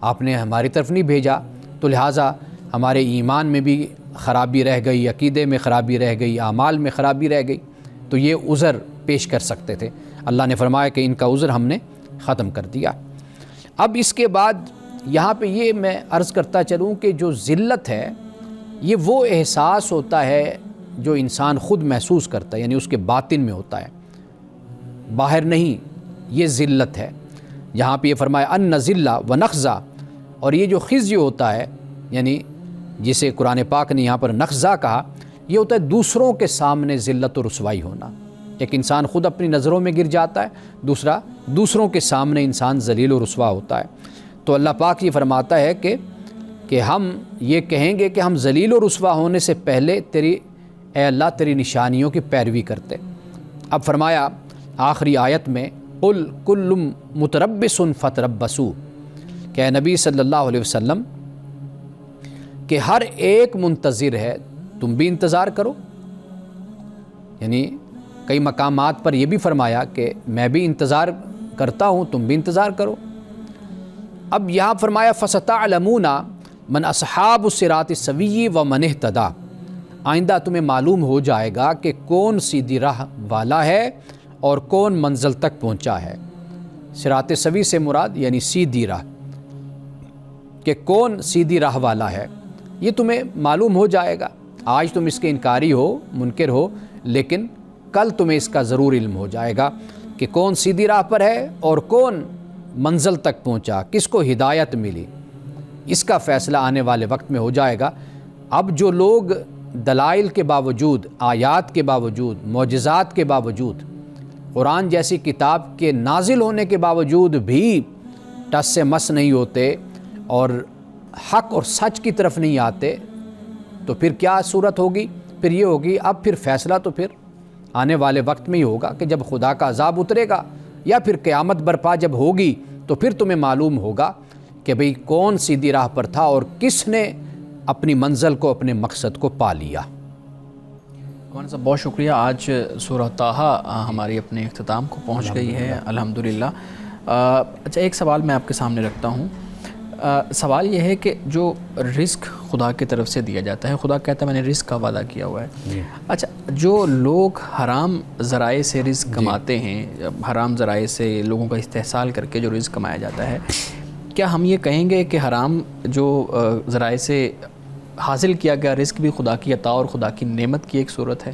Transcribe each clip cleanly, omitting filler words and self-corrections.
آپ نے ہماری طرف نہیں بھیجا، تو لہٰذا ہمارے ایمان میں بھی خرابی رہ گئی، عقیدے میں خرابی رہ گئی، اعمال میں خرابی رہ گئی، تو یہ عذر پیش کر سکتے تھے۔ اللہ نے فرمایا کہ ان کا عذر ہم نے ختم کر دیا۔ اب اس کے بعد یہاں پہ یہ میں عرض کرتا چلوں کہ جو ذلت ہے یہ وہ احساس ہوتا ہے جو انسان خود محسوس کرتا ہے، یعنی اس کے باطن میں ہوتا ہے، باہر نہیں، یہ ذلت ہے۔ یہاں پہ یہ فرمایا ان ذلہ و نخزہ، اور یہ جو خزی ہوتا ہے، یعنی جسے قرآن پاک نے یہاں پر نخزہ کہا، یہ ہوتا ہے دوسروں کے سامنے ذلت و رسوائی ہونا۔ ایک انسان خود اپنی نظروں میں گر جاتا ہے، دوسرا دوسروں کے سامنے انسان ذلیل و رسوا ہوتا ہے۔ تو اللہ پاک یہ فرماتا ہے کہ ہم یہ کہیں گے کہ ہم ذلیل و رسوا ہونے سے پہلے اے اللہ تیری نشانیوں کی پیروی کرتے۔ اب فرمایا آخری آیت میں قل کل متربص فتربصوا، کہ اے نبی صلی اللہ علیہ وسلم کہ ہر ایک منتظر ہے، تم بھی انتظار کرو۔ یعنی کئی مقامات پر یہ بھی فرمایا کہ میں بھی انتظار کرتا ہوں، تم بھی انتظار کرو۔ اب یہاں فرمایا فَسَتَعْلَمُونَ مَنْ أَصْحَابُ الصِّرَاطِ السَّوِيِّ وَمَنِ اهْتَدَىٰ، آئندہ تمہیں معلوم ہو جائے گا کہ کون سیدھی راہ والا ہے اور کون منزل تک پہنچا ہے۔ صراط سوی سے مراد یعنی سیدھی راہ، کہ کون سیدھی راہ والا ہے یہ تمہیں معلوم ہو جائے گا۔ آج تم اس کے انکاری ہو، منکر ہو، لیکن کل تمہیں اس کا ضرور علم ہو جائے گا کہ کون سیدھی راہ پر ہے اور کون منزل تک پہنچا، کس کو ہدایت ملی۔ اس کا فیصلہ آنے والے وقت میں ہو جائے گا۔ اب جو لوگ دلائل کے باوجود، آیات کے باوجود، معجزات کے باوجود، قرآن جیسی کتاب کے نازل ہونے کے باوجود بھی ٹس سے مس نہیں ہوتے اور حق اور سچ کی طرف نہیں آتے، تو پھر کیا صورت ہوگی؟ پھر یہ ہوگی اب پھر فیصلہ تو پھر آنے والے وقت میں ہی ہوگا کہ جب خدا کا عذاب اترے گا یا پھر قیامت برپا جب ہوگی تو پھر تمہیں معلوم ہوگا کہ بھئی کون سیدھی راہ پر تھا اور کس نے اپنی منزل کو، اپنے مقصد کو پا لیا۔ مولانا صاحب بہت شکریہ۔ آج سورہ طٰہٰ ہماری اپنے اختتام کو پہنچ گئی ہے الحمدللہ۔ اچھا، ایک سوال میں آپ کے سامنے رکھتا ہوں۔ سوال یہ ہے کہ جو رزق خدا کی طرف سے دیا جاتا ہے، خدا کہتا ہے میں نے رزق کا وعدہ کیا ہوا ہے۔ اچھا، جو لوگ حرام ذرائع سے رزق کماتے ہیں، حرام ذرائع سے لوگوں کا استحصال کر کے جو رزق کمایا جاتا ہے، کیا ہم یہ کہیں گے کہ حرام جو ذرائع سے حاصل کیا گیا رزق بھی خدا کی عطا اور خدا کی نعمت کی ایک صورت ہے؟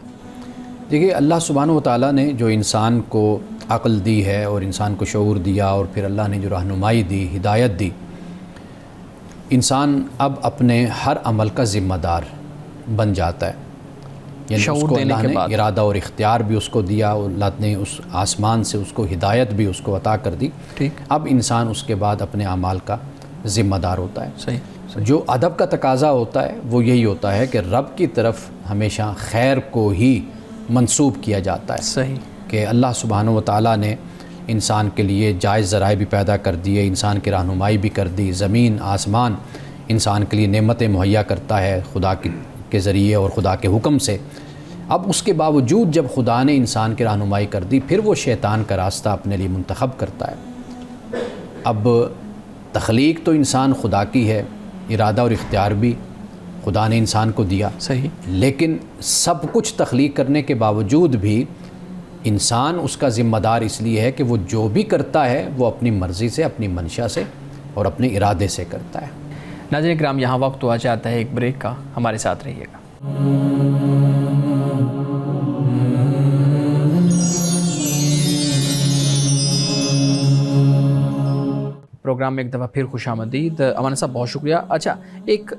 دیکھیے، اللہ سبحانہ و تعالیٰ نے جو انسان کو عقل دی ہے اور انسان کو شعور دیا، اور پھر اللہ نے جو رہنمائی دی، ہدایت دی، انسان اب اپنے ہر عمل کا ذمہ دار بن جاتا ہے۔ یعنی اس کو اللہ نے ارادہ اور اختیار بھی اس کو دیا، اور اللہ نے اس آسمان سے اس کو ہدایت بھی اس کو عطا کر دی۔ ٹھیک، اب انسان اس کے بعد اپنے اعمال کا ذمہ دار ہوتا ہے۔ صحیح۔ جو ادب کا تقاضا ہوتا ہے وہ یہی ہوتا ہے کہ رب کی طرف ہمیشہ خیر کو ہی منسوب کیا جاتا ہے۔ صحیح، کہ اللہ سبحانہ و تعالیٰ نے انسان کے لیے جائز ذرائع بھی پیدا کر دیے، انسان کی رہنمائی بھی کر دی، زمین آسمان انسان کے لیے نعمتیں مہیا کرتا ہے خدا کے ذریعے اور خدا کے حکم سے۔ اب اس کے باوجود جب خدا نے انسان کی رہنمائی کر دی، پھر وہ شیطان کا راستہ اپنے لیے منتخب کرتا ہے۔ اب تخلیق تو انسان خدا کی ہے، ارادہ اور اختیار بھی خدا نے انسان کو دیا۔ صحیح، لیکن سب کچھ تخلیق کرنے کے باوجود بھی انسان اس کا ذمہ دار اس لیے ہے کہ وہ جو بھی کرتا ہے وہ اپنی مرضی سے، اپنی منشا سے اور اپنے ارادے سے کرتا ہے۔ ناظرین کرام، یہاں وقت ہوا چاہتا ہے ایک بریک کا، ہمارے ساتھ رہیے گا۔ پروگرام میں ایک دفعہ پھر خوش آمدید۔ امانا صاحب بہت شکریہ۔ اچھا، ایک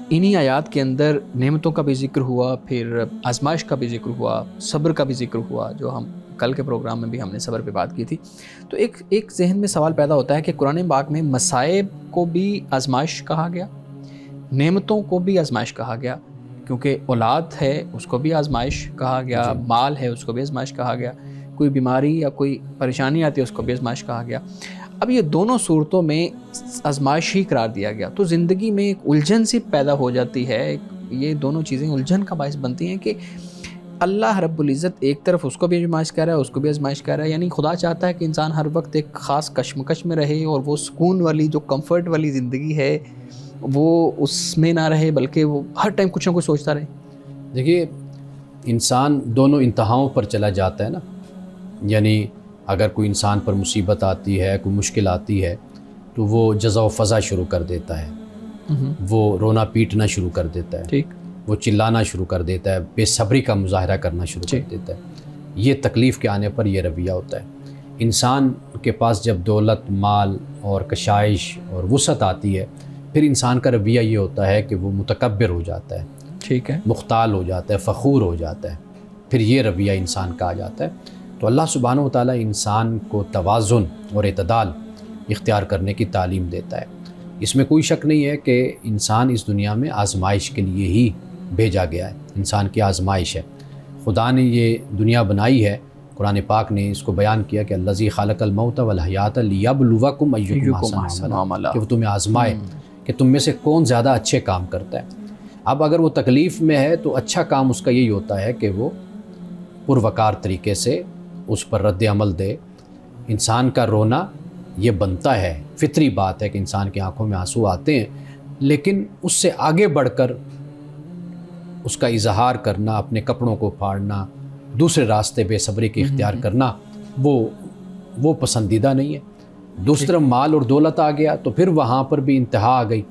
انہی آیات کے اندر نعمتوں کا بھی ذکر ہوا، پھر آزمائش کا بھی ذکر ہوا، صبر کا بھی ذکر ہوا، جو ہم کل کے پروگرام میں بھی ہم نے صبر پہ بات کی تھی۔ تو ایک ذہن میں سوال پیدا ہوتا ہے کہ قرآن پاک میں مصائب کو بھی آزمائش کہا گیا، نعمتوں کو بھی آزمائش کہا گیا، کیونکہ اولاد ہے اس کو بھی آزمائش کہا گیا، مال ہے اس کو بھی آزمائش کہا گیا، کوئی بیماری یا کوئی پریشانی آتی ہے اس کو بھی آزمائش کہا گیا۔ اب یہ دونوں صورتوں میں آزمائش ہی قرار دیا گیا، تو زندگی میں ایک الجھن سی پیدا ہو جاتی ہے۔ یہ دونوں چیزیں الجھن کا باعث بنتی ہیں کہ اللہ رب العزت ایک طرف اس کو بھی آزمائش کر رہا ہے, اس کو بھی آزمائش کر رہا ہے, یعنی خدا چاہتا ہے کہ انسان ہر وقت ایک خاص کشمکش میں رہے اور وہ سکون والی جو کمفرٹ والی زندگی ہے وہ اس میں نہ رہے, بلکہ وہ ہر ٹائم کچھ نہ کچھ سوچتا رہے. دیکھیے انسان دونوں انتہاؤں پر چلا جاتا ہے نا, یعنی اگر کوئی انسان پر مصیبت آتی ہے, کوئی مشکل آتی ہے, تو وہ جزا و فضا شروع کر دیتا ہے, وہ رونا پیٹنا شروع کر دیتا ہے, ٹھیک, وہ چلانا شروع کر دیتا ہے, بے صبری کا مظاہرہ کرنا شروع کر دیتا ہے. یہ تکلیف کے آنے پر یہ رویہ ہوتا ہے. انسان کے پاس جب دولت, مال اور کشائش اور وسعت آتی ہے, پھر انسان کا رویہ یہ ہوتا ہے کہ وہ متکبر ہو جاتا ہے, ٹھیک ہے, مختال ہو جاتا ہے, فخور ہو جاتا ہے, پھر یہ رویہ انسان کا آ جاتا ہے. تو اللہ سبحانہ و تعالیٰ انسان کو توازن اور اعتدال اختیار کرنے کی تعلیم دیتا ہے. اس میں کوئی شک نہیں ہے کہ انسان اس دنیا میں آزمائش کے لیے ہی بھیجا گیا ہے, انسان کی آزمائش ہے. خدا نے یہ دنیا بنائی ہے, قرآن پاک نے اس کو بیان کیا کہ الذی خلق الموت والحیات لیبلوکم ایکم احسن عملا, کہ وہ تمہیں آزمائے کہ تم میں سے کون زیادہ اچھے کام کرتا ہے. اب اگر وہ تکلیف میں ہے تو اچھا کام اس کا یہی ہوتا ہے کہ وہ پروقار طریقے سے اس پر رد عمل دے. انسان کا رونا یہ بنتا ہے, فطری بات ہے کہ انسان کی آنکھوں میں آنسو آتے ہیں, لیکن اس سے آگے بڑھ کر اس کا اظہار کرنا, اپنے کپڑوں کو پھاڑنا, دوسرے راستے بے صبری کے اختیار کرنا, وہ پسندیدہ نہیں ہے. دوسری طرف مال اور دولت آ گیا تو پھر وہاں پر بھی انتہا آ گئی,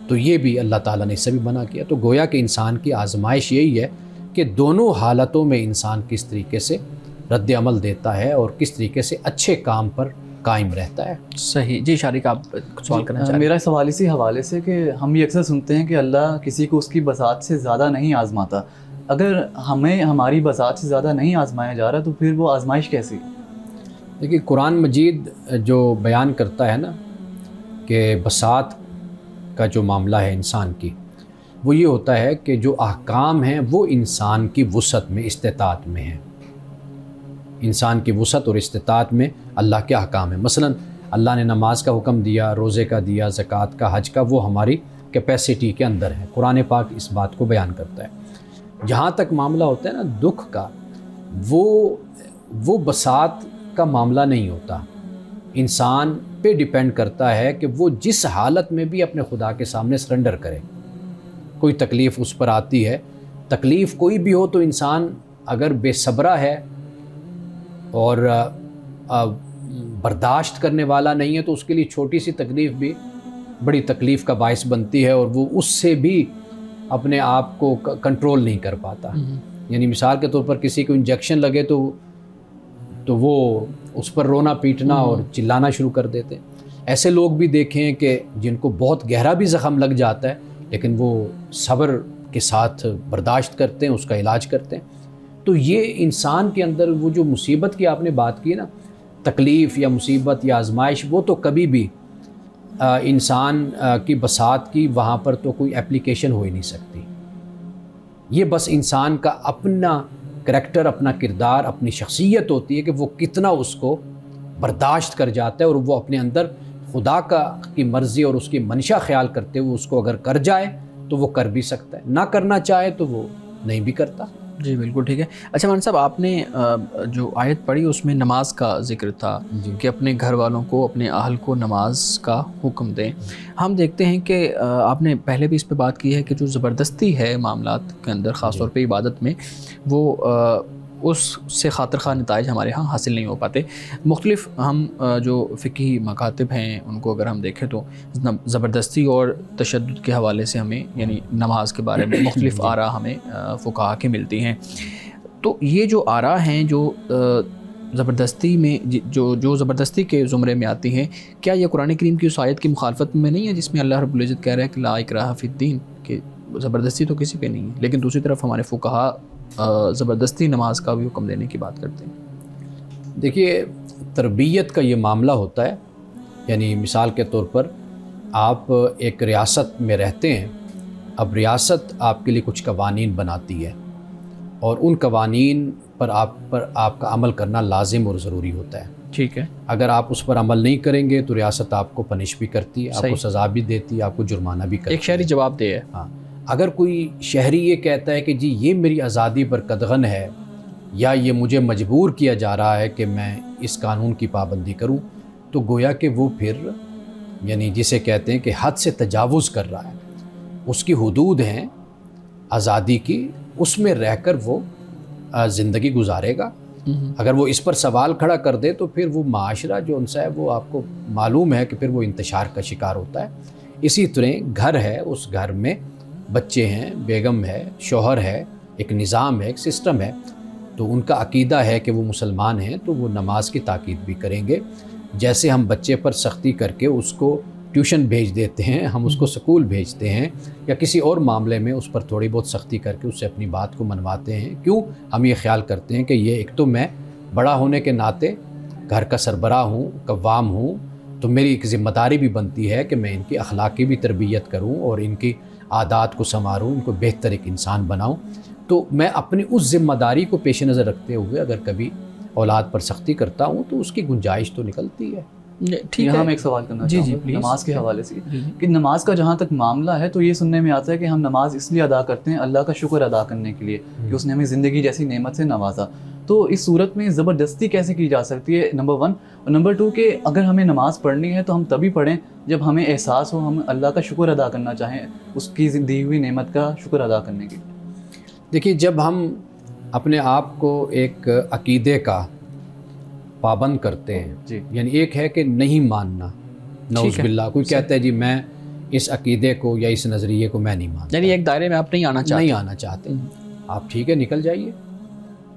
تو یہ بھی اللہ تعالیٰ نے اسے بھی منع کیا. تو گویا کہ انسان کی آزمائش یہی ہے کہ دونوں حالتوں میں انسان کس طریقے سے رد عمل دیتا ہے اور کس طریقے سے اچھے کام پر قائم رہتا ہے. صحیح. جی شارق, آپ سوال کرنا چاہیں؟ میرا سوال اسی حوالے سے کہ ہم یہ اکثر سنتے ہیں کہ اللہ کسی کو اس کی بساط سے زیادہ نہیں آزماتا. اگر ہمیں ہماری بساط سے زیادہ نہیں آزمایا جا رہا تو پھر وہ آزمائش کیسی؟ دیکھیے قرآن مجید جو بیان کرتا ہے نا کہ بساط کا جو معاملہ ہے انسان کی, وہ یہ ہوتا ہے کہ جو احکام ہیں وہ انسان کی وسعت میں, استطاعت میں ہیں. انسان کی وسعت اور استطاعت میں اللہ کے احکام ہیں. مثلا اللہ نے نماز کا حکم دیا, روزے کا دیا, زکوٰۃ کا, حج کا, وہ ہماری کیپیسٹی کے اندر ہے. قرآن پاک اس بات کو بیان کرتا ہے. جہاں تک معاملہ ہوتا ہے نا دکھ کا, وہ بساط کا معاملہ نہیں ہوتا. انسان پہ ڈیپینڈ کرتا ہے کہ وہ جس حالت میں بھی اپنے خدا کے سامنے سرنڈر کرے. کوئی تکلیف اس پر آتی ہے, تکلیف کوئی بھی ہو, تو انسان اگر بے صبرہ ہے اور برداشت کرنے والا نہیں ہے تو اس کے لیے چھوٹی سی تکلیف بھی بڑی تکلیف کا باعث بنتی ہے, اور وہ اس سے بھی اپنے آپ کو کنٹرول نہیں کر پاتا. یعنی مثال کے طور پر کسی کو انجیکشن لگے تو وہ اس پر رونا پیٹنا اور چلانا شروع کر دیتے. ایسے لوگ بھی دیکھیں کہ جن کو بہت گہرا بھی زخم لگ جاتا ہے لیکن وہ صبر کے ساتھ برداشت کرتے ہیں, اس کا علاج کرتے ہیں. تو یہ انسان کے اندر وہ جو مصیبت کی آپ نے بات کی نا, تکلیف یا مصیبت یا آزمائش, وہ تو کبھی بھی انسان کی بساط کی وہاں پر تو کوئی اپلیکیشن ہو ہی نہیں سکتی. یہ بس انسان کا اپنا کریکٹر, اپنا کردار, اپنی شخصیت ہوتی ہے کہ وہ کتنا اس کو برداشت کر جاتا ہے, اور وہ اپنے اندر خدا کی مرضی اور اس کی منشا خیال کرتے ہوئے اس کو اگر کر جائے تو وہ کر بھی سکتا ہے, نہ کرنا چاہے تو وہ نہیں بھی کرتا. جی بالکل ٹھیک ہے. اچھا مولانا صاحب, آپ نے جو آیت پڑھی اس میں نماز کا ذکر تھا کہ اپنے گھر والوں کو, اپنے اہل کو نماز کا حکم دیں. ہم دیکھتے ہیں کہ آپ نے پہلے بھی اس پہ بات کی ہے کہ جو زبردستی ہے معاملات کے اندر, خاص طور پہ عبادت میں, وہ اس سے خاطر خواہ نتائج ہمارے ہاں حاصل نہیں ہو پاتے. مختلف ہم جو فقہی مکاتب ہیں ان کو اگر ہم دیکھیں تو زبردستی اور تشدد کے حوالے سے ہمیں یعنی نماز کے بارے میں مختلف آراء ہمیں فقہا کی ملتی ہیں. تو یہ جو آراء ہیں جو زبردستی میں جو زبردستی کے زمرے میں آتی ہیں, کیا یہ قرآن کریم کی اس آیت کی مخالفت میں نہیں ہے جس میں اللہ رب العزت کہہ رہا ہے کہ لا اکراہ فی الدین, کہ زبردستی تو کسی پہ نہیں ہے, لیکن دوسری طرف ہمارے فقہا زبردستی نماز کا بھی حکم دینے کی بات کرتے ہیں؟ دیکھیے تربیت کا یہ معاملہ ہوتا ہے. یعنی مثال کے طور پر آپ ایک ریاست میں رہتے ہیں, اب ریاست آپ کے لیے کچھ قوانین بناتی ہے اور ان قوانین پر آپ کا عمل کرنا لازم اور ضروری ہوتا ہے. ٹھیک ہے. اگر آپ اس پر عمل نہیں کریں گے تو ریاست آپ کو پنش بھی کرتی ہے, آپ کو سزا بھی دیتی ہے, آپ کو جرمانہ بھی کرتی ہے. ایک شہری جواب دے ہے. ہاں. اگر کوئی شہری یہ کہتا ہے کہ جی یہ میری آزادی پر قدغن ہے یا یہ مجھے مجبور کیا جا رہا ہے کہ میں اس قانون کی پابندی کروں، تو گویا کہ وہ پھر یعنی جسے کہتے ہیں کہ حد سے تجاوز کر رہا ہے. اس کی حدود ہیں آزادی کی، اس میں رہ کر وہ زندگی گزارے گا. اگر وہ اس پر سوال کھڑا کر دے تو پھر وہ معاشرہ جو ان سے ہے وہ آپ کو معلوم ہے کہ پھر وہ انتشار کا شکار ہوتا ہے. اسی طرح گھر ہے، اس گھر میں بچے ہیں، بیگم ہے، شوہر ہے، ایک نظام ہے، ایک سسٹم ہے. تو ان کا عقیدہ ہے کہ وہ مسلمان ہیں تو وہ نماز کی تاکید بھی کریں گے. جیسے ہم بچے پر سختی کر کے اس کو ٹیوشن بھیج دیتے ہیں، ہم اس کو سکول بھیجتے ہیں، یا کسی اور معاملے میں اس پر تھوڑی بہت سختی کر کے اس سے اپنی بات کو منواتے ہیں. کیوں؟ ہم یہ خیال کرتے ہیں کہ یہ ایک تو میں بڑا ہونے کے ناطے گھر کا سربراہ ہوں، قوام ہوں، تو میری ایک ذمہ داری بھی بنتی ہے کہ میں ان کی اخلاقی بھی تربیت کروں اور ان کی عادات کو سنواروں، ان کو بہتر ایک انسان بناؤں. تو میں اپنی اس ذمہ داری کو پیش نظر رکھتے ہوئے اگر کبھی اولاد پر سختی کرتا ہوں تو اس کی گنجائش تو نکلتی ہے. ٹھیک ہے. میں ایک سوال کرنا چاہوں گا نماز کے حوالے سے کہ نماز کا جہاں تک معاملہ ہے تو یہ سننے میں آتا ہے کہ ہم نماز اس لیے ادا کرتے ہیں اللہ کا شکر ادا کرنے کے لیے کہ اس نے ہمیں زندگی جیسی نعمت سے نوازا. تو اس صورت میں زبردستی کیسے کی جا سکتی ہے، نمبر 1. اور نمبر 2 کہ اگر ہمیں نماز پڑھنی ہے تو ہم تبھی پڑھیں جب ہمیں احساس ہو، ہم اللہ کا شکر ادا کرنا چاہیں اس کی دی ہوئی نعمت کا شکر ادا کرنے کے لیے. دیکھیے، جب ہم اپنے آپ کو ایک عقیدے کا پابند کرتے ہیں، جی، یعنی ایک ہے کہ نہیں ماننا، نعوذ باللہ، کوئی کہتا ہے جی میں اس عقیدے کو یا اس نظریے کو میں نہیں مانتا، یعنی ایک دائرے میں آپ نہیں آنا چاہتے. آپ ٹھیک ہے نکل جائیے،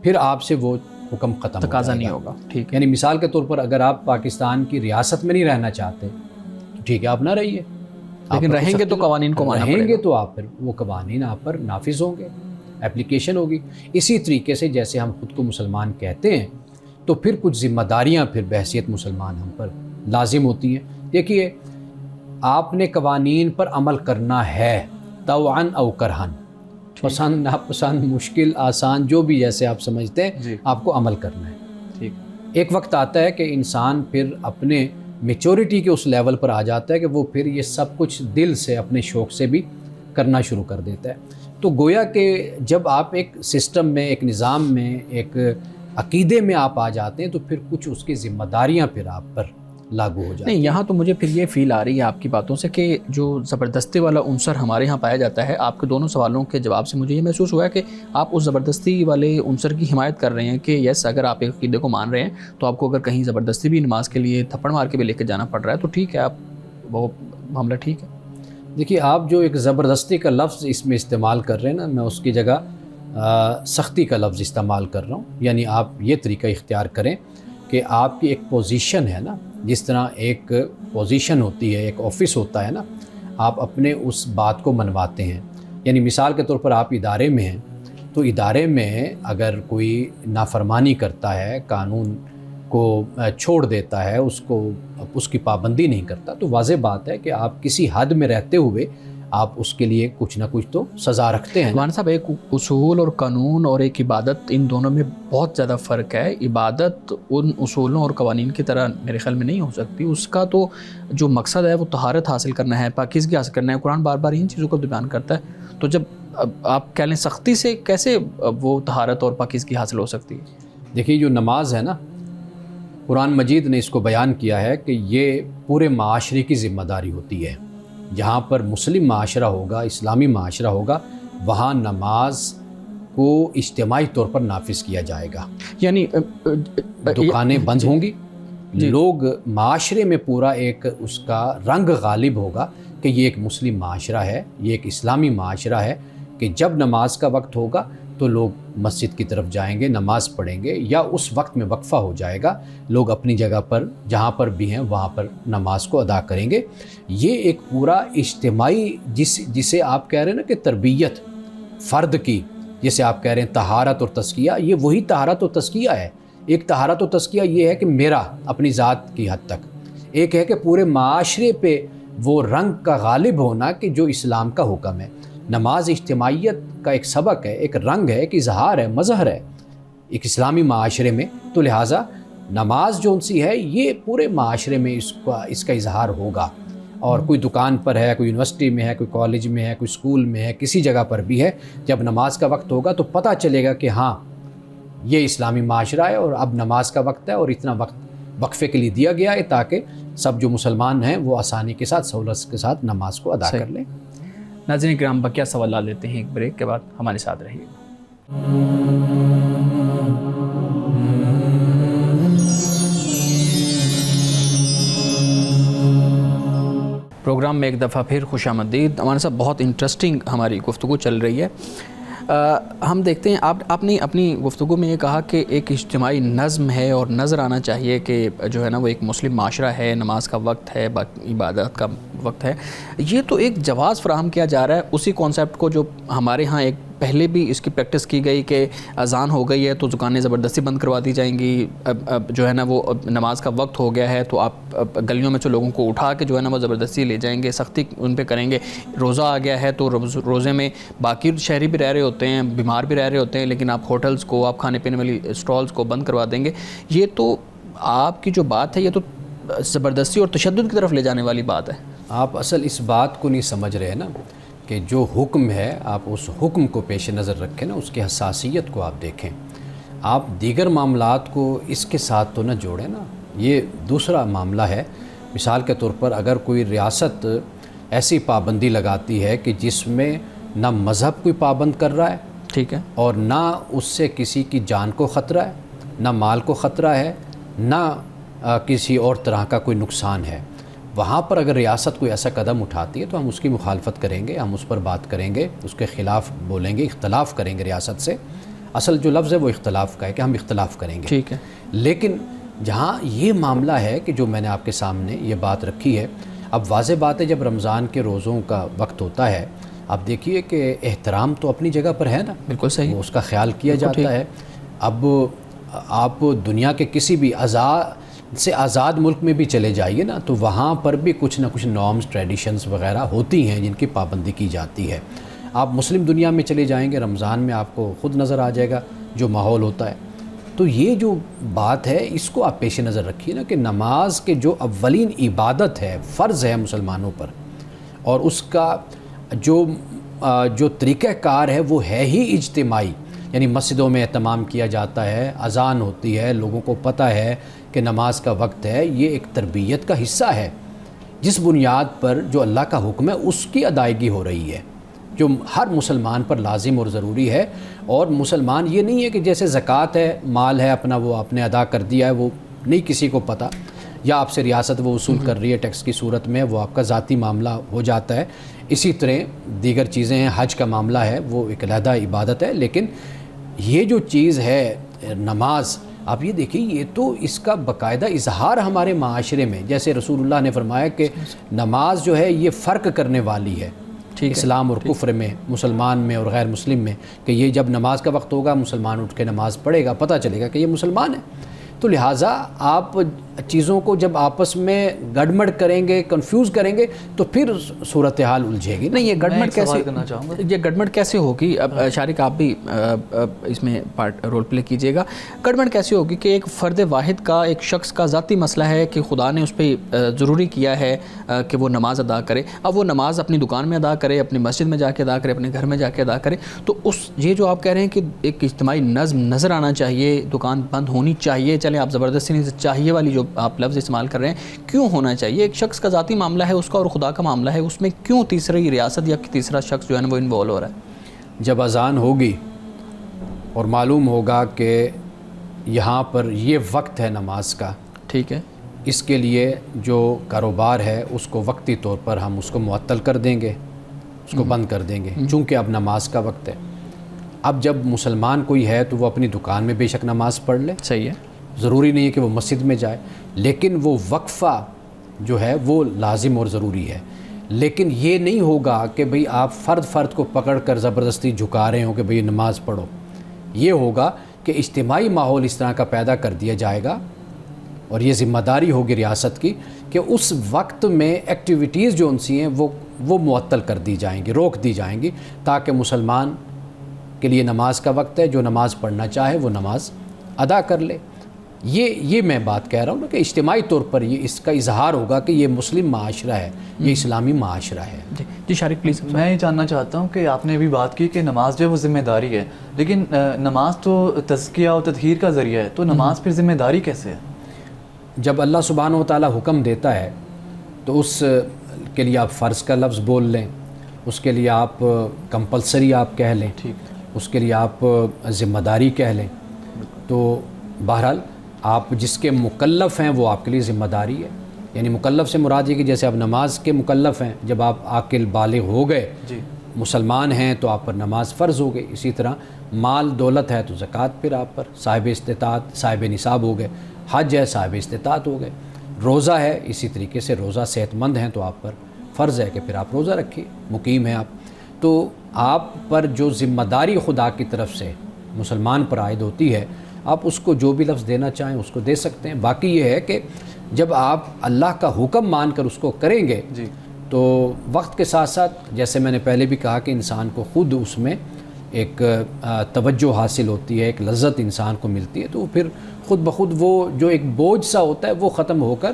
پھر آپ سے وہ حکم ختم تقاضا نہیں ہوگا. ٹھیک ہے. یعنی مثال کے طور پر اگر آپ پاکستان کی ریاست میں نہیں رہنا چاہتے تو ٹھیک ہے آپ نہ رہیے، لیکن رہیں گے تو قوانین کو ماننا پڑے گا. رہیں گے تو آپ پھر وہ قوانین آپ پر نافذ ہوں گے، اپلیکیشن ہوگی. اسی طریقے سے جیسے ہم خود کو مسلمان کہتے ہیں تو پھر کچھ ذمہ داریاں پھر بحیثیت مسلمان ہم پر لازم ہوتی ہیں. دیکھیے، آپ نے قوانین پر عمل کرنا ہے طوعاً او کرہاً، پسند ناپسند، مشکل آسان، جو بھی جیسے آپ سمجھتے ہیں آپ کو عمل کرنا ہے. ٹھیک. ایک وقت آتا ہے کہ انسان پھر اپنے میچورٹی کے اس لیول پر آ جاتا ہے کہ وہ پھر یہ سب کچھ دل سے اپنے شوق سے بھی کرنا شروع کر دیتا ہے. تو گویا کہ جب آپ ایک سسٹم میں، ایک نظام میں، ایک عقیدے میں آپ آ جاتے ہیں تو پھر کچھ اس کی ذمہ داریاں پھر آپ پر لاگو ہو جاتی ہیں. نہیں، یہاں تو مجھے پھر یہ فیل آ رہی ہے آپ کی باتوں سے کہ جو زبردستی والا عنصر ہمارے ہاں پایا جاتا ہے، آپ کے دونوں سوالوں کے جواب سے مجھے یہ محسوس ہوا ہے کہ آپ اس زبردستی والے عنصر کی حمایت کر رہے ہیں کہ یس، اگر آپ ایک عقیدے کو مان رہے ہیں تو آپ کو اگر کہیں زبردستی بھی نماز کے لیے تھپڑ مار کے بھی لے کے جانا پڑ رہا ہے تو ٹھیک ہے، آپ وہ معاملہ ٹھیک ہے. دیکھیے، آپ جو ایک زبردستی کا لفظ اس میں استعمال کر رہے ہیں نا، میں اس کی جگہ سختی کا لفظ استعمال کر رہا ہوں. یعنی آپ یہ طریقہ اختیار کریں کہ آپ کی ایک پوزیشن ہے نا، جس طرح ایک پوزیشن ہوتی ہے، ایک آفس ہوتا ہے نا، آپ اپنے اس بات کو منواتے ہیں. یعنی مثال کے طور پر آپ ادارے میں ہیں تو ادارے میں اگر کوئی نافرمانی کرتا ہے، قانون کو چھوڑ دیتا ہے، اس کی پابندی نہیں کرتا، تو واضح بات ہے کہ آپ کسی حد میں رہتے ہوئے آپ اس کے لیے کچھ نہ کچھ تو سزا رکھتے ہیں. مولانا صاحب، ایک اصول اور قانون اور ایک عبادت، ان دونوں میں بہت زیادہ فرق ہے. عبادت ان اصولوں اور قوانین کی طرح میرے خیال میں نہیں ہو سکتی. اس کا تو جو مقصد ہے وہ طہارت حاصل کرنا ہے، پاکیزگی حاصل کرنا ہے. قرآن بار بار ان چیزوں کو بیان کرتا ہے. تو جب آپ کہہ لیں سختی سے کیسے وہ طہارت اور پاکیزگی حاصل ہو سکتی ہے؟ دیکھیے، جو نماز ہے نا، قرآن مجید نے اس کو بیان کیا ہے کہ یہ پورے معاشرے کی ذمہ داری ہوتی ہے. جہاں پر مسلم معاشرہ ہوگا، اسلامی معاشرہ ہوگا، وہاں نماز کو اجتماعی طور پر نافذ کیا جائے گا. یعنی دکانیں بند ہوں گی، لوگ معاشرے میں پورا ایک اس کا رنگ غالب ہوگا کہ یہ ایک مسلم معاشرہ ہے، یہ ایک اسلامی معاشرہ ہے، کہ جب نماز کا وقت ہوگا تو لوگ مسجد کی طرف جائیں گے، نماز پڑھیں گے، یا اس وقت میں وقفہ ہو جائے گا، لوگ اپنی جگہ پر جہاں پر بھی ہیں وہاں پر نماز کو ادا کریں گے. یہ ایک پورا اجتماعی جسے آپ کہہ رہے ہیں نا کہ تربیت فرد کی، جسے آپ کہہ رہے ہیں طہارت اور تزکیہ، یہ وہی طہارت و تزکیہ ہے. ایک طہارت و تزکیہ یہ ہے کہ میرا اپنی ذات کی حد تک، ایک ہے کہ پورے معاشرے پہ وہ رنگ کا غالب ہونا کہ جو اسلام کا حکم ہے. نماز اجتماعیت کا ایک سبق ہے، ایک رنگ ہے، ایک اظہار ہے، مظہر ہے ایک اسلامی معاشرے میں. تو لہٰذا نماز جو سی ہے یہ پورے معاشرے میں اس کا اظہار ہوگا. اور کوئی دکان پر ہے، کوئی یونیورسٹی میں ہے، کوئی کالج میں ہے، کوئی اسکول میں ہے، کسی جگہ پر بھی ہے، جب نماز کا وقت ہوگا تو پتہ چلے گا کہ ہاں یہ اسلامی معاشرہ ہے اور اب نماز کا وقت ہے اور اتنا وقت وقفے کے لیے دیا گیا ہے تاکہ سب جو مسلمان ہیں وہ آسانی کے ساتھ، سہولت کے ساتھ نماز کو ادا کر لیں۔ ناظرین کرام، بقیہ سوالات لیتے ہیں ایک بریک کے بعد، ہمارے ساتھ رہیے گا۔ پروگرام میں ایک دفعہ پھر خوش آمدید۔ ہمارے ساتھ بہت انٹرسٹنگ ہماری گفتگو چل رہی ہے۔ ہم دیکھتے ہیں آپ نے اپنی گفتگو میں یہ کہا کہ ایک اجتماعی نظم ہے اور نظر آنا چاہیے کہ جو ہے نا وہ ایک مسلم معاشرہ ہے، نماز کا وقت ہے، عبادت کا وقت ہے۔ یہ تو ایک جواز فراہم کیا جا رہا ہے اسی کانسیپٹ کو جو ہمارے ہاں ایک پہلے بھی اس کی پریکٹس کی گئی کہ اذان ہو گئی ہے تو دکانیں زبردستی بند کروا دی جائیں گی، اب جو ہے نا وہ نماز کا وقت ہو گیا ہے تو آپ گلیوں میں سے لوگوں کو اٹھا کے جو ہے نا وہ زبردستی لے جائیں گے، سختی ان پہ کریں گے۔ روزہ آ گیا ہے تو روزے میں باقی شہری بھی رہ رہے ہوتے ہیں، بیمار بھی رہ رہے ہوتے ہیں، لیکن آپ ہوٹلز کو، آپ کھانے پینے والی اسٹالز کو بند کروا دیں گے۔ یہ تو آپ کی جو بات ہے یہ تو زبردستی اور تشدد کی طرف لے جانے والی بات ہے۔ آپ اصل اس بات کو نہیں سمجھ رہے نا کہ جو حکم ہے آپ اس حکم کو پیش نظر رکھیں نا، اس کی حساسیت کو آپ دیکھیں۔ آپ دیگر معاملات کو اس کے ساتھ تو نہ جوڑیں نا، یہ دوسرا معاملہ ہے۔ مثال کے طور پر اگر کوئی ریاست ایسی پابندی لگاتی ہے کہ جس میں نہ مذہب کوئی پابند کر رہا ہے، ٹھیک ہے، اور نہ اس سے کسی کی جان کو خطرہ ہے، نہ مال کو خطرہ ہے، نہ کسی اور طرح کا کوئی نقصان ہے، وہاں پر اگر ریاست کوئی ایسا قدم اٹھاتی ہے تو ہم اس کی مخالفت کریں گے، ہم اس پر بات کریں گے، اس کے خلاف بولیں گے، اختلاف کریں گے ریاست سے۔ اصل جو لفظ ہے وہ اختلاف کا ہے کہ ہم اختلاف کریں گے، ٹھیک ہے۔ لیکن جہاں یہ معاملہ ہے کہ جو میں نے آپ کے سامنے یہ بات رکھی ہے، اب واضح بات ہے جب رمضان کے روزوں کا وقت ہوتا ہے، آپ دیکھیے کہ احترام تو اپنی جگہ پر ہے نا، بالکل صحیح، وہ اس کا خیال کیا جاتا ہے۔ اب آپ دنیا کے کسی بھی آزاد ملک میں بھی چلے جائیے نا تو وہاں پر بھی کچھ نہ کچھ نارمز، ٹریڈیشنز وغیرہ ہوتی ہیں جن کی پابندی کی جاتی ہے۔ آپ مسلم دنیا میں چلے جائیں گے، رمضان میں آپ کو خود نظر آ جائے گا جو ماحول ہوتا ہے۔ تو یہ جو بات ہے اس کو آپ پیش نظر رکھیے نا کہ نماز کے جو اولین عبادت ہے، فرض ہے مسلمانوں پر، اور اس کا جو طریقہ کار ہے وہ ہے ہی اجتماعی، یعنی مسجدوں میں اہتمام کیا جاتا ہے، اذان ہوتی ہے، لوگوں کو پتہ ہے کہ نماز کا وقت ہے، یہ ایک تربیت کا حصہ ہے جس بنیاد پر جو اللہ کا حکم ہے اس کی ادائیگی ہو رہی ہے، جو ہر مسلمان پر لازم اور ضروری ہے۔ اور مسلمان یہ نہیں ہے کہ جیسے زکوٰۃ ہے، مال ہے اپنا، وہ آپ نے ادا کر دیا ہے، وہ نہیں کسی کو پتہ، یا آپ سے ریاست وہ وصول کر رہی ہے ٹیکس کی صورت میں، وہ آپ کا ذاتی معاملہ ہو جاتا ہے۔ اسی طرح دیگر چیزیں ہیں، حج کا معاملہ ہے، وہ ایک علیحدہ عبادت ہے، لیکن یہ جو چیز ہے نماز، آپ یہ دیکھیں یہ تو اس کا باقاعدہ اظہار ہمارے معاشرے میں، جیسے رسول اللہ نے فرمایا کہ نماز جو ہے یہ فرق کرنے والی ہے اسلام اور کفر میں، مسلمان میں اور غیر مسلم میں، کہ یہ جب نماز کا وقت ہوگا مسلمان اٹھ کے نماز پڑھے گا، پتہ چلے گا کہ یہ مسلمان ہے۔ تو لہٰذا آپ چیزوں کو جب آپس میں گڑمڑ کریں گے، کنفیوز کریں گے تو پھر صورتحال الجھے گی۔ نہیں، یہ گڑمڑ کیسے ہوگی؟ اب شارق آپ بھی اس میں رول پلے کیجیے گا۔ گڑمڑ کیسے ہوگی کہ ایک فرد واحد کا، ایک شخص کا ذاتی مسئلہ ہے کہ خدا نے اس پہ ضروری کیا ہے کہ وہ نماز ادا کرے، اب وہ نماز اپنی دکان میں ادا کرے، اپنی مسجد میں جا کے ادا کرے، اپنے گھر میں جا کے ادا کرے، تو یہ جو آپ کہہ رہے ہیں کہ ایک اجتماعی نظم نظر آنا چاہیے، دکان بند ہونی چاہیے، چلیں آپ زبردستی نہیں، چاہیے والی جو آپ لفظ استعمال کر رہے ہیں، کیوں ہونا چاہیے؟ ایک شخص کا ذاتی معاملہ ہے، اس کا اور خدا کا معاملہ ہے، اس میں کیوں تیسری ریاست یا تیسرا شخص جو ہے نا وہ انوالو ہو رہا ہے؟ جب اذان ہوگی اور معلوم ہوگا کہ یہاں پر یہ وقت ہے نماز کا، ٹھیک ہے، اس کے لیے جو کاروبار ہے اس کو وقتی طور پر ہم اس کو معطل کر دیں گے، اس کو بند کر دیں گے، چونکہ اب نماز کا وقت ہے۔ اب جب مسلمان کوئی ہے تو وہ اپنی دکان میں بے شک نماز پڑھ لے، صحیح ہے، ضروری نہیں ہے کہ وہ مسجد میں جائے، لیکن وہ وقفہ جو ہے وہ لازم اور ضروری ہے۔ لیکن یہ نہیں ہوگا کہ بھئی آپ فرد کو پکڑ کر زبردستی جھکا رہے ہوں کہ بھئی نماز پڑھو۔ یہ ہوگا کہ اجتماعی ماحول اس طرح کا پیدا کر دیا جائے گا، اور یہ ذمہ داری ہوگی ریاست کی کہ اس وقت میں ایکٹیویٹیز جو ان سی ہیں وہ معطل کر دی جائیں گی، روک دی جائیں گی، تاکہ مسلمان کے لیے نماز کا وقت ہے، جو نماز پڑھنا چاہے وہ نماز ادا کر لے۔ یہ میں بات کہہ رہا ہوں نا کہ اجتماعی طور پر یہ اس کا اظہار ہوگا کہ یہ مسلم معاشرہ ہے، یہ اسلامی معاشرہ ہے۔ جی شارق پلیز۔ میں یہ جاننا چاہتا ہوں کہ آپ نے ابھی بات کی کہ نماز جو ہے وہ ذمہ داری ہے، لیکن نماز تو تزکیہ و تطہیر کا ذریعہ ہے، تو نماز پھر ذمہ داری کیسے ہے؟ جب اللہ سبحانہ و تعالیٰ حکم دیتا ہے تو اس کے لیے آپ فرض کا لفظ بول لیں، اس کے لیے آپ کمپلسری آپ کہہ لیں، اس کے لیے آپ ذمہ داری کہہ لیں، تو بہرحال آپ جس کے مکلف ہیں وہ آپ کے لیے ذمہ داری ہے۔ یعنی مکلف سے مراد یہ کہ جیسے آپ نماز کے مکلف ہیں، جب آپ عاقل بالغ ہو گئے، مسلمان ہیں تو آپ پر نماز فرض ہو گئی، اسی طرح مال دولت ہے تو زکوٰۃ پھر آپ پر، صاحب استطاعت صاحب نصاب ہو گئے، حج ہے صاحب استطاعت ہو گئے، روزہ ہے اسی طریقے سے، روزہ صحت مند ہیں تو آپ پر فرض ہے کہ پھر آپ روزہ رکھیے، مقیم ہیں آپ۔ تو آپ پر جو ذمہ داری خدا کی طرف سے مسلمان پر عائد ہوتی ہے، آپ اس کو جو بھی لفظ دینا چاہیں اس کو دے سکتے ہیں۔ باقی یہ ہے کہ جب آپ اللہ کا حکم مان کر اس کو کریں گے تو وقت کے ساتھ ساتھ، جیسے میں نے پہلے بھی کہا کہ انسان کو خود اس میں ایک توجہ حاصل ہوتی ہے، ایک لذت انسان کو ملتی ہے، تو پھر خود بخود وہ جو ایک بوجھ سا ہوتا ہے وہ ختم ہو کر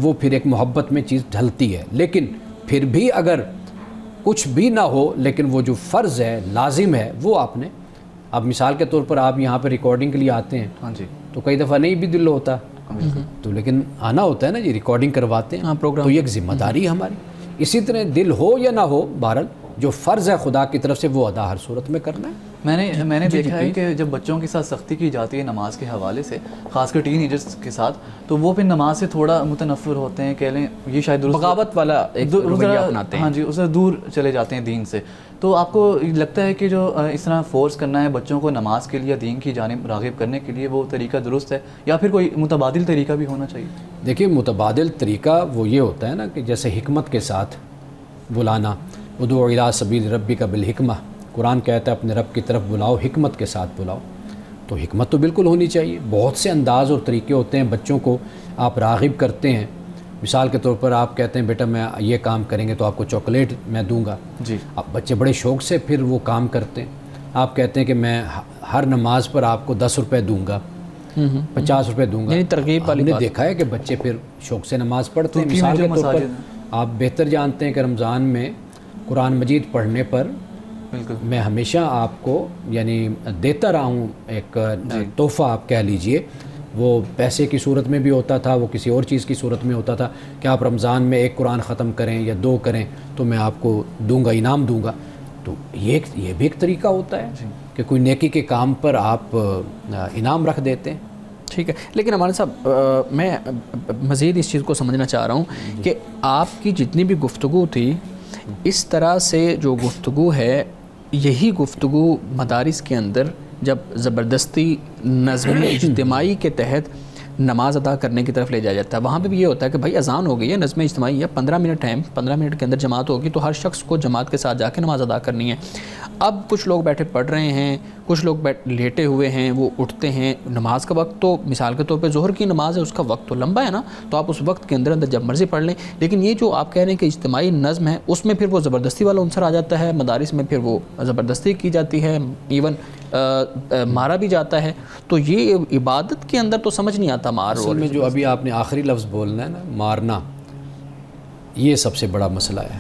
وہ پھر ایک محبت میں چیز ڈھلتی ہے۔ لیکن پھر بھی اگر کچھ بھی نہ ہو لیکن وہ جو فرض ہے، لازم ہے، وہ آپ نے، اب مثال کے طور پر آپ یہاں پہ ریکارڈنگ کے لیے آتے ہیں تو کئی دفعہ نہیں بھی دل ہوتا تو لیکن آنا ہوتا ہے نا جی، ریکارڈنگ کرواتے ہیں تو یہ ایک ذمہ داری ہے ہماری۔ اسی طرح دل ہو یا نہ ہو، بہرحال جو فرض ہے خدا کی طرف سے وہ ادا ہر صورت میں کرنا ہے۔ میں نے دیکھا ہے کہ جب بچوں کے ساتھ سختی کی جاتی ہے نماز کے حوالے سے، خاص کر ٹین ایجرز کے ساتھ، تو وہ پھر نماز سے تھوڑا متنفر ہوتے ہیں، کہہ لیں یہ شاید بغاوت والا ایک رویہ اپناتے ہیں، ہاں جی، اسے دور چلے جاتے ہیں دین سے۔ تو آپ کو لگتا ہے کہ جو اس طرح فورس کرنا ہے بچوں کو نماز کے لیے، دین کی جانب راغب کرنے کے لیے، وہ طریقہ درست ہے یا پھر کوئی متبادل طریقہ بھی ہونا چاہیے؟ دیکھیے متبادل طریقہ وہ یہ ہوتا ہے نا کہ جیسے حکمت کے ساتھ بلانا، ادعو الی سبیل ربک بالحکمہ، قرآن کہتا ہے اپنے رب کی طرف بلاؤ، حکمت کے ساتھ بلاؤ، تو حکمت تو بالکل ہونی چاہیے۔ بہت سے انداز اور طریقے ہوتے ہیں بچوں کو آپ راغب کرتے ہیں۔ مثال کے طور پر آپ کہتے ہیں بیٹا میں یہ کام کریں گے تو آپ کو چاکلیٹ میں دوں گا، اب بچے بڑے شوق سے پھر وہ کام کرتے ہیں۔ آپ کہتے ہیں کہ میں ہر نماز پر آپ کو 10 روپے دوں گا، 50 روپے دوں گا، یعنی ترغیب والی بات۔ ہم نے دیکھا ہے کہ بچے پھر شوق سے نماز پڑھتے ہیں۔ مثال کے طور پر آپ بہتر جانتے ہیں کہ رمضان میں قرآن مجید پڑھنے پر میں ہمیشہ آپ کو یعنی دیتا رہا ہوں ایک تحفہ، آپ کہہ لیجئے، وہ پیسے کی صورت میں بھی ہوتا تھا، وہ کسی اور چیز کی صورت میں ہوتا تھا کہ آپ رمضان میں 1 قرآن ختم کریں یا 2 کریں تو میں آپ کو دوں گا، انعام دوں گا۔ تو یہ بھی ایک طریقہ ہوتا ہے کہ کوئی نیکی کے کام پر آپ انعام رکھ دیتے ہیں۔ ٹھیک ہے، لیکن ہمارے صاحب میں مزید اس چیز کو سمجھنا چاہ رہا ہوں کہ آپ کی جتنی بھی گفتگو تھی، اس طرح سے جو گفتگو ہے، یہی گفتگو مدارس کے اندر جب زبردستی نظم اجتماعی کے تحت نماز ادا کرنے کی طرف لے جایا جاتا ہے، وہاں پہ بھی یہ ہوتا ہے کہ بھائی اذان ہو گئی ہے، نظم اجتماعی ہے، 15 منٹ ٹائم، 15 منٹ کے اندر جماعت ہوگی تو ہر شخص کو جماعت کے ساتھ جا کے نماز ادا کرنی ہے۔ اب کچھ لوگ بیٹھے پڑھ رہے ہیں، کچھ لوگ لیٹے ہوئے ہیں، وہ اٹھتے ہیں، نماز کا وقت تو مثال کے طور پہ ظہر کی نماز ہے، اس کا وقت تو لمبا ہے نا، تو آپ اس وقت کے اندر جب مرضی پڑھ لیں۔ لیکن یہ جو آپ کہہ رہے ہیں کہ اجتماعی نظم ہے، اس میں پھر وہ زبردستی والا عنصر آ جاتا ہے، مدارس میں پھر وہ زبردستی کی جاتی ہے، ایون مارا بھی جاتا ہے، تو یہ عبادت کے اندر تو سمجھ نہیں آتا مار۔ اصل میں جو ابھی آپ نے آخری لفظ بولنا ہے نا، مارنا، یہ سب سے بڑا مسئلہ ہے۔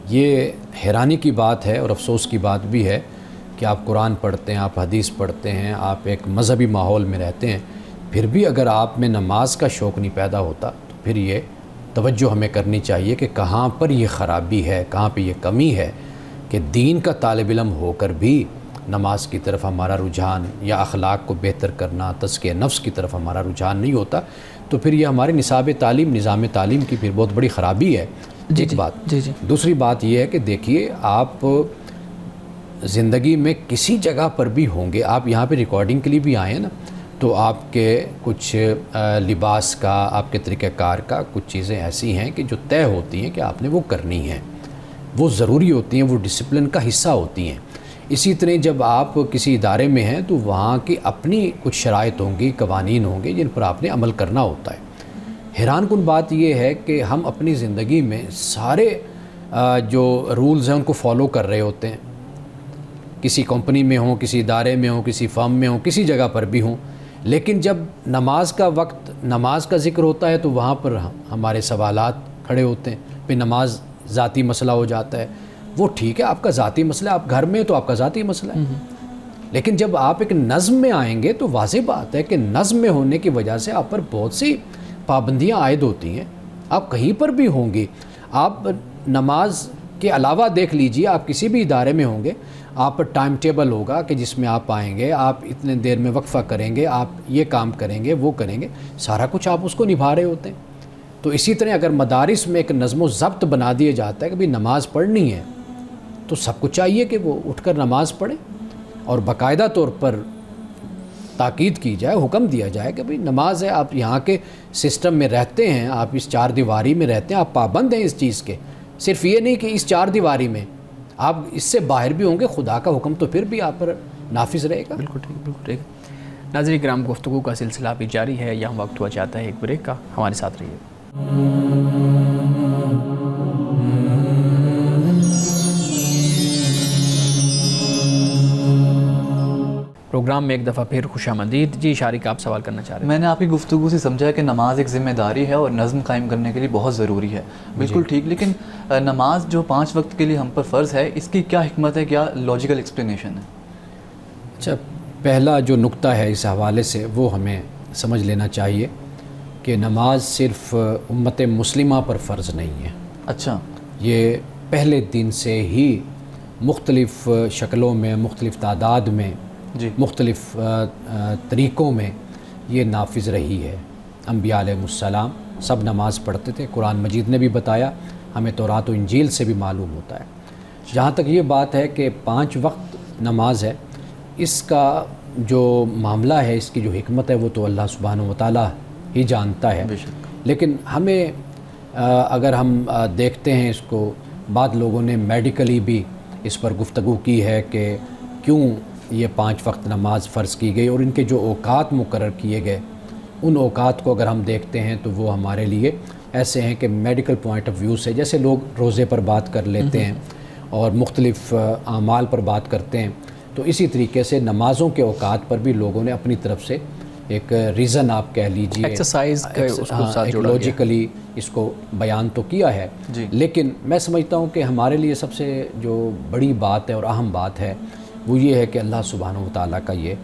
یہ حیرانی کی بات ہے اور افسوس کی بات بھی ہے کہ آپ قرآن پڑھتے ہیں، آپ حدیث پڑھتے ہیں، آپ ایک مذہبی ماحول میں رہتے ہیں، پھر بھی اگر آپ میں نماز کا شوق نہیں پیدا ہوتا تو پھر یہ توجہ ہمیں کرنی چاہیے کہ کہاں پر یہ خرابی ہے، کہاں پہ یہ کمی ہے کہ دین کا طالب علم ہو کر بھی نماز کی طرف ہمارا رجحان یا اخلاق کو بہتر کرنا، تزکیہ نفس کی طرف ہمارا رجحان نہیں ہوتا، تو پھر یہ ہمارے نصاب تعلیم، نظام تعلیم کی پھر بہت بڑی خرابی ہے۔ ایک بات۔ دوسری بات یہ ہے کہ دیکھیے آپ زندگی میں کسی جگہ پر بھی ہوں گے، آپ یہاں پہ ریکارڈنگ کے لیے بھی آئے ہیں نا، تو آپ کے کچھ لباس کا، آپ کے طریقہ کار کا کچھ چیزیں ایسی ہیں کہ جو طے ہوتی ہیں کہ آپ نے وہ کرنی ہیں، وہ ضروری ہوتی ہیں، وہ ڈسپلن کا حصہ ہوتی ہیں۔ اسی طرح جب آپ کسی ادارے میں ہیں تو وہاں کی اپنی کچھ شرائط ہوں گی، قوانین ہوں گے جن پر آپ نے عمل کرنا ہوتا ہے۔ حیران کن بات یہ ہے کہ ہم اپنی زندگی میں سارے جو رولز ہیں ان کو فالو کر رہے ہوتے ہیں، کسی کمپنی میں ہوں، کسی ادارے میں ہوں، کسی فرم میں ہوں، کسی جگہ پر بھی ہوں، لیکن جب نماز کا وقت نماز کا ذکر ہوتا ہے تو وہاں پر ہمارے سوالات کھڑے ہوتے ہیں. پھر نماز ذاتی مسئلہ ہو جاتا ہے. وہ ٹھیک ہے آپ کا ذاتی مسئلہ ہے, آپ گھر میں تو آپ کا ذاتی مسئلہ ہے, لیکن جب آپ ایک نظم میں آئیں گے تو واضح بات ہے کہ نظم میں ہونے کی وجہ سے آپ پر بہت سی پابندیاں عائد ہوتی ہیں. آپ کہیں پر بھی ہوں گے, آپ نماز کے علاوہ دیکھ لیجئے, آپ کسی بھی ادارے میں ہوں گے, آپ پر ٹائم ٹیبل ہوگا کہ جس میں آپ آئیں گے, آپ اتنے دیر میں وقفہ کریں گے, آپ یہ کام کریں گے, وہ کریں گے, سارا کچھ آپ اس کو نبھا رہے ہوتے ہیں. تو اسی طرح اگر مدارس میں ایک نظم و ضبط بنا دیا جاتا ہے کہ بھی نماز پڑھنی ہے, تو سب کو چاہیے کہ وہ اٹھ کر نماز پڑھیں اور باقاعدہ طور پر تاکید کی جائے, حکم دیا جائے کہ بھئی نماز ہے. آپ یہاں کے سسٹم میں رہتے ہیں, آپ اس چار دیواری میں رہتے ہیں, آپ پابند ہیں اس چیز کے. صرف یہ نہیں کہ اس چار دیواری میں, آپ اس سے باہر بھی ہوں گے, خدا کا حکم تو پھر بھی آپ پر نافذ رہے گا. بالکل ٹھیک, بالکل ٹھیک. ناظرین کرام, گفتگو کا سلسلہ بھی جاری ہے. یہاں وقت ہوا چاہتا ہے ایک بریک کا, ہمارے ساتھ رہیے. پروگرام میں ایک دفعہ پھر خوش آمدید. جی شارق, آپ سوال کرنا چاہ رہے ہیں. میں نے آپ کی گفتگو سے سمجھا ہے کہ نماز ایک ذمہ داری ہے اور نظم قائم کرنے کے لیے بہت ضروری ہے. بالکل ٹھیک, لیکن نماز جو 5 وقت کے لیے ہم پر فرض ہے, اس کی کیا حکمت ہے, کیا لاجیکل ایکسپلینیشن ہے؟ اچھا, پہلا جو نقطہ ہے اس حوالے سے وہ ہمیں سمجھ لینا چاہیے کہ نماز صرف امت مسلمہ پر فرض نہیں ہے. اچھا, یہ پہلے دن سے ہی مختلف شکلوں میں, مختلف تعداد میں, جی, مختلف طریقوں میں یہ نافذ رہی ہے. انبیاء علیہ السلام سب نماز پڑھتے تھے. قرآن مجید نے بھی بتایا, ہمیں تورات و انجیل سے بھی معلوم ہوتا ہے. جہاں تک یہ بات ہے کہ 5 وقت نماز ہے, اس کا جو معاملہ ہے, اس کی جو حکمت ہے, وہ تو اللہ سبحانہ و تعالیٰ ہی جانتا ہے. لیکن ہمیں اگر ہم دیکھتے ہیں اس کو, بعض لوگوں نے میڈیکلی بھی اس پر گفتگو کی ہے کہ کیوں یہ 5 وقت نماز فرض کی گئی, اور ان کے جو اوقات مقرر کیے گئے, ان اوقات کو اگر ہم دیکھتے ہیں تو وہ ہمارے لیے ایسے ہیں کہ میڈیکل پوائنٹ آف ویو سے, جیسے لوگ روزے پر بات کر لیتے ہیں اور مختلف اعمال پر بات کرتے ہیں, تو اسی طریقے سے نمازوں کے اوقات پر بھی لوگوں نے اپنی طرف سے ایک ریزن آپ کہہ لیجئے, ایکسرسائز کا اس کو ساتھ جوڑا گیا, لوجیکلی اس کو بیان تو کیا ہے. لیکن میں سمجھتا ہوں کہ ہمارے لیے سب سے جو بڑی بات ہے اور اہم بات ہے وہ یہ ہے کہ اللہ سبحانہ و تعالیٰ کا یہ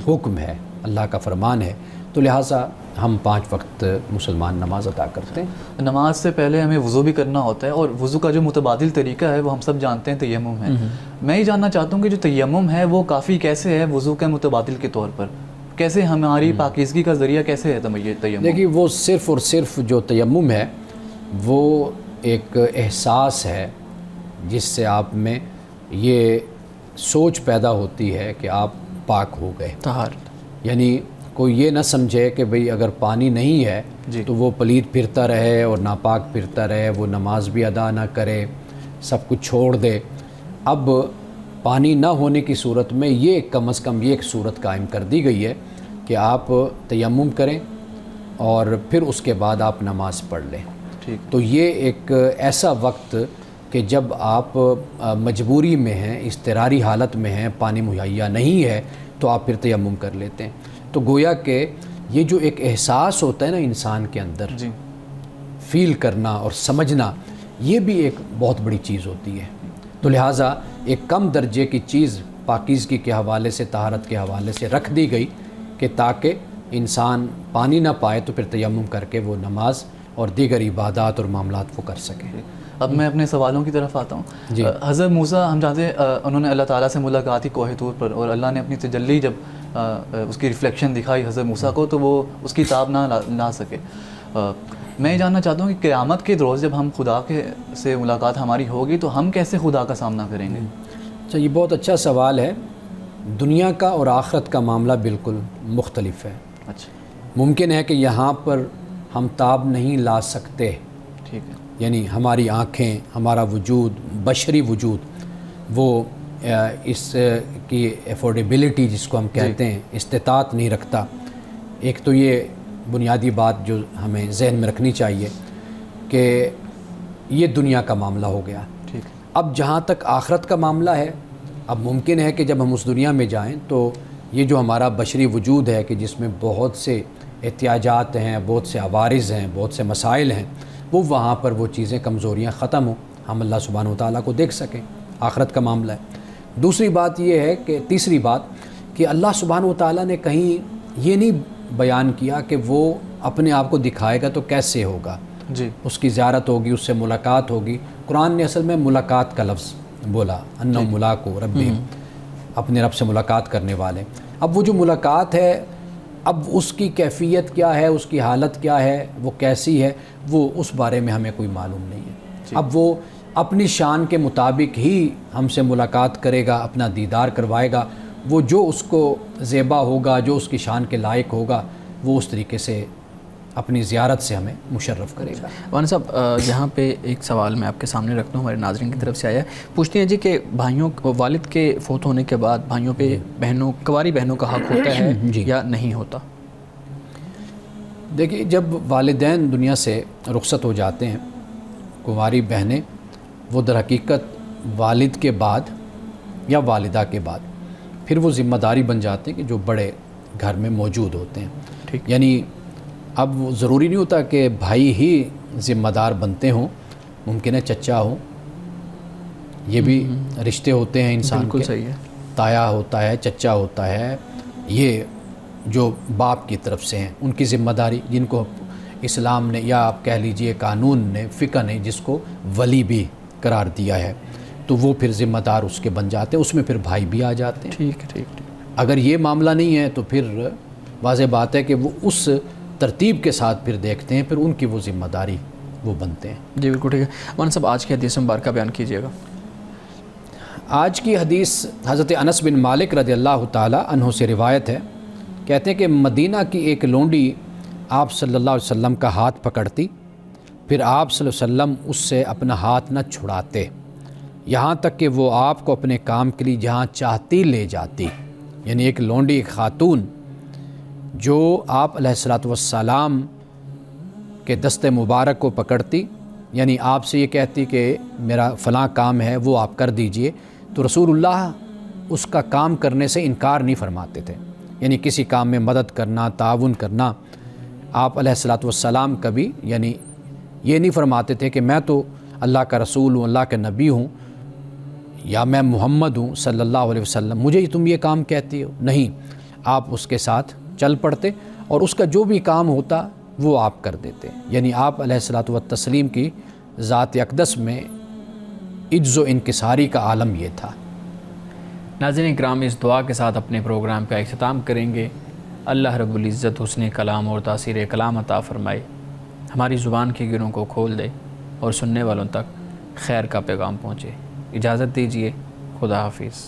حکم ہے, اللہ کا فرمان ہے, تو لہٰذا ہم 5 وقت مسلمان نماز ادا کرتے ہیں. نماز سے پہلے ہمیں وضو بھی کرنا ہوتا ہے, اور وضو کا جو متبادل طریقہ ہے وہ ہم سب جانتے ہیں, تیمم ہے. میں یہ جاننا چاہتا ہوں کہ جو تیمم ہے وہ کافی کیسے ہے وضو کے متبادل کے طور پر, کیسے ہماری پاکیزگی کا ذریعہ کیسے ہے تیمم؟ دیکھیے, وہ صرف اور صرف جو تیمم ہے وہ ایک احساس ہے جس سے آپ میں یہ سوچ پیدا ہوتی ہے کہ آپ پاک ہو گئے. طہارت, یعنی کوئی یہ نہ سمجھے کہ بھئی اگر پانی نہیں ہے تو وہ پلید پھرتا رہے اور ناپاک پھرتا رہے, وہ نماز بھی ادا نہ کرے, سب کچھ چھوڑ دے. اب پانی نہ ہونے کی صورت میں یہ کم از کم یہ ایک صورت قائم کر دی گئی ہے کہ آپ تیمم کریں اور پھر اس کے بعد آپ نماز پڑھ لیں. تو یہ ایک ایسا وقت کہ جب آپ مجبوری میں ہیں, اضطراری حالت میں ہیں, پانی مہیا نہیں ہے, تو آپ پھر تیمم کر لیتے ہیں. تو گویا کہ یہ جو ایک احساس ہوتا ہے نا انسان کے اندر, فیل کرنا اور سمجھنا, یہ بھی ایک بہت بڑی چیز ہوتی ہے. تو لہٰذا ایک کم درجے کی چیز پاکیزگی کے حوالے سے, طہارت کے حوالے سے رکھ دی گئی کہ تاکہ انسان پانی نہ پائے تو پھر تیمم کر کے وہ نماز اور دیگر عبادات اور معاملات وہ کر سکے. اب میں اپنے سوالوں کی طرف آتا ہوں. حضرت موسیٰ ہم جانتے ہیں انہوں نے اللہ تعالیٰ سے ملاقات کی کوہ طور پر, اور اللہ نے اپنی تجلی جب اس کی ریفلیکشن دکھائی حضرت موسیٰ کو تو وہ اس کی تاب نہ لا سکے. میں یہ جاننا چاہتا ہوں کہ قیامت کے روز جب ہم خدا سے ملاقات ہماری ہوگی تو ہم کیسے خدا کا سامنا کریں گے؟ اچھا, یہ بہت اچھا سوال ہے. دنیا کا اور آخرت کا معاملہ بالکل مختلف ہے. اچھا, ممکن ہے کہ یہاں پر ہم تاب نہیں لا سکتے, ٹھیک ہے, یعنی ہماری آنکھیں, ہمارا وجود, بشری وجود, وہ اس کی افورڈیبلٹی جس کو ہم کہتے ہیں استطاعت نہیں رکھتا. ایک تو یہ بنیادی بات جو ہمیں ذہن میں رکھنی چاہیے کہ یہ دنیا کا معاملہ ہو گیا. ٹھیک. اب جہاں تک آخرت کا معاملہ ہے, اب ممکن ہے کہ جب ہم اس دنیا میں جائیں تو یہ جو ہمارا بشری وجود ہے کہ جس میں بہت سے احتیاجات ہیں، بہت سے عوارض ہیں، بہت سے مسائل ہیں، وہ وہاں پر وہ چیزیں کمزوریاں ختم ہوں، ہم اللہ سبحانہ وتعالیٰ کو دیکھ سکیں، آخرت کا معاملہ ہے۔ دوسری بات یہ ہے کہ تیسری بات کہ اللہ سبحانہ وتعالیٰ نے کہیں یہ نہیں بیان کیا کہ وہ اپنے آپ کو دکھائے گا تو کیسے ہوگا، جی اس کی زیارت ہوگی، اس سے ملاقات ہوگی۔ قرآن نے اصل میں ملاقات کا لفظ بولا، انہم ملاقو ربہم، اپنے رب سے ملاقات کرنے والے۔ اب وہ جو ملاقات ہے، اب اس کی کیفیت کیا ہے، اس کی حالت کیا ہے، وہ کیسی ہے، وہ اس بارے میں ہمیں کوئی معلوم نہیں ہے۔ اب وہ اپنی شان کے مطابق ہی ہم سے ملاقات کرے گا، اپنا دیدار کروائے گا، وہ جو اس کو زیبا ہوگا، جو اس کی شان کے لائق ہوگا، وہ اس طریقے سے اپنی زیارت سے ہمیں مشرف کرے گا۔ مولانا صاحب یہاں پہ ایک سوال میں آپ کے سامنے رکھتا ہوں، ہمارے ناظرین کی طرف سے آیا ہے، پوچھتے ہیں جی کہ بھائیوں، والد کے فوت ہونے کے بعد بھائیوں پہ بہنوں، کنواری بہنوں کا حق ہوتا ہے یا نہیں ہوتا؟ دیکھیے، جب والدین دنیا سے رخصت ہو جاتے ہیں، کنواری بہنیں وہ در حقیقت والد کے بعد یا والدہ کے بعد پھر وہ ذمہ داری بن جاتے ہیں کہ جو بڑے گھر میں موجود ہوتے ہیں۔ ٹھیک، یعنی اب ضروری نہیں ہوتا کہ بھائی ہی ذمہ دار بنتے ہوں، ممکن ہے چچا ہو، یہ بھی رشتے ہوتے ہیں انسان بالکل کے، صحیح ہے، تایا ہوتا ہے، چچا ہوتا ہے، یہ جو باپ کی طرف سے ہیں ان کی ذمہ داری، جن کو اسلام نے یا آپ کہہ لیجئے قانون نے، فقہ نے جس کو ولی بھی قرار دیا ہے، تو وہ پھر ذمہ دار اس کے بن جاتے ہیں، اس میں پھر بھائی بھی آ جاتے ہیں۔ ٹھیک ٹھیک ٹھیک، اگر یہ معاملہ نہیں ہے تو پھر واضح بات ہے کہ وہ اس ترتیب کے ساتھ پھر دیکھتے ہیں، پھر ان کی وہ ذمہ داری وہ بنتے ہیں۔ جی بالکل ٹھیک ہے۔ مولانا صاحب آج کی حدیث مبارکہ بیان کیجیے گا۔ آج کی حدیث حضرت انس بن مالک رضی اللہ تعالی عنہ سے روایت ہے، کہتے ہیں کہ مدینہ کی ایک لونڈی آپ صلی اللہ علیہ وسلم کا ہاتھ پکڑتی، پھر آپ صلی اللہ علیہ وسلم اس سے اپنا ہاتھ نہ چھڑاتے، یہاں تک کہ وہ آپ کو اپنے کام کے لیے جہاں چاہتی لے جاتی۔ یعنی ایک لونڈی، ایک خاتون جو آپ علیہ الصلوۃ والسلام کے دست مبارک کو پکڑتی، یعنی آپ سے یہ کہتی کہ میرا فلاں کام ہے وہ آپ کر دیجئے، تو رسول اللہ اس کا کام کرنے سے انکار نہیں فرماتے تھے۔ یعنی کسی کام میں مدد کرنا، تعاون کرنا، آپ علیہ الصلوۃ والسلام کبھی یعنی یہ نہیں فرماتے تھے کہ میں تو اللہ کا رسول ہوں، اللہ کے نبی ہوں، یا میں محمد ہوں صلی اللہ علیہ وسلم، مجھے تم یہ کام کہتی ہو، نہیں، آپ اس کے ساتھ چل پڑتے اور اس کا جو بھی کام ہوتا وہ آپ کر دیتے۔ یعنی آپ علیہ الصلوۃ والتسلیم کی ذات اقدس میں عجز و انکساری کا عالم یہ تھا۔ ناظرین کرام، اس دعا کے ساتھ اپنے پروگرام کا اختتام کریں گے۔ اللہ رب العزت حسن کلام اور تاثیر کلام عطا فرمائے، ہماری زبان کے گروں کو کھول دے اور سننے والوں تک خیر کا پیغام پہنچے۔ اجازت دیجیے، خدا حافظ۔